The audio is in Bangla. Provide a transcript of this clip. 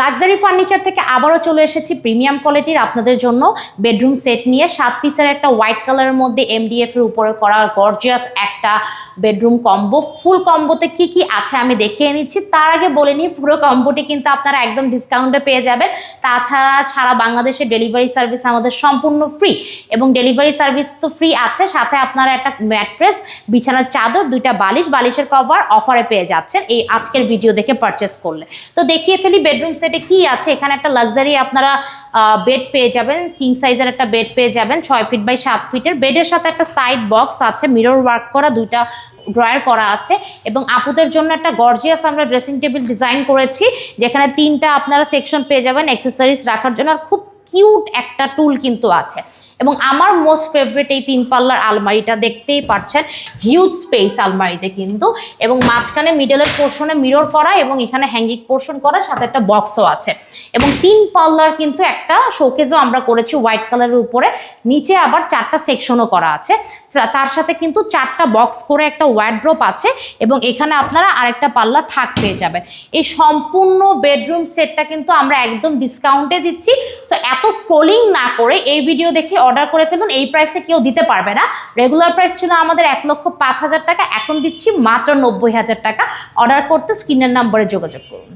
লাক্সারি ফার্নিচার থেকে আবারও চলে এসেছি প্রিমিয়াম কোয়ালিটির আপনাদের জন্য বেডরুম সেট নিয়ে। 7 পিসের একটা হোয়াইট কালারের মধ্যে MDF এর উপরে করা গর্জিয়াস একটা বেডরুম কম্বো। ফুল কম্বোতে কি কি আছে আমি দেখিয়ে নিচ্ছি। তার আগে বলে নিই, পুরো কম্বোটি কিন্তু আপনারা একদম ডিসকাউন্টে পেয়ে যাবেন। তাছাড়া সারা বাংলাদেশে ডেলিভারি সার্ভিস আমাদের সম্পূর্ণ ফ্রি, এবং ডেলিভারি সার্ভিস তো ফ্রি আছে, সাথে আপনারা একটা ম্যাট্রেস, বিছানার চাদর, 2টা বালিশের কভার অফারে পেয়ে যাচ্ছেন এই আজকের ভিডিও দেখে পারচেস করলে। তো দেখিয়ে ফেলি বেডরুম সেটে কি আছে। এখানে একটা লাক্সারি আপনারা বেড পেয়ে যাবেন, কিং সাইজের একটা বেড পেয়ে যাবেন, 6 ফিট বাই 7 ফিটের। বেডের সাথে একটা সাইড বক্স আছে, মিরর ওয়ার্ক করা, 2টা ড্রয়ার করা আছে, এবং আপুদের জন্য একটা গর্জিয়াস আমরা ড্রেসিং টেবিল ডিজাইন করেছি, যেখানে 3টা আপনারা সেকশন পেয়ে যাবেন অ্যাক্সেসরিজ রাখার জন্য। আর খুব কিউট একটা টুল কিন্তু আছে। এবং আমার মোস্ট ফেভারিট এই 3 পাল্লার আলমারিটা, দেখতেই পাচ্ছেন হিউজ স্পেস আলমারিতে কিন্তু, এবং মাঝখানে মিডলের পোর্শনে মিরর করা, এবং এখানে হ্যাঙ্গিং পোর্শন করা, সাথে একটা বক্সও আছে। এবং 3 পাল্লার কিন্তু একটা শোকেসও আমরা করেছি হোয়াইট কালারের উপরে, নিচে আবার 4টা সেকশনও করা আছে। তার সাথে কিন্তু 4টা বক্স করে একটা ওয়ার্ড্রোব আছে, এবং এখানে আপনারা আরেকটা পাল্লা থাক পেয়ে যাবেন। এই সম্পূর্ণ বেডরুম সেটটা কিন্তু আমরা একদম ডিসকাউন্টে দিচ্ছি। সো এত স্ক্রলিং না করে এই ভিডিও দেখে অর্ডার করে ফেলুন। এই প্রাইসে কেউ দিতে পারবে না। রেগুলার প্রাইস ছিল আমাদের 1,05,000 টাকা, এখন দিচ্ছি মাত্র 90,000 টাকা। অর্ডার করতে স্ক্রিনের নাম্বারে যোগাযোগ করুন।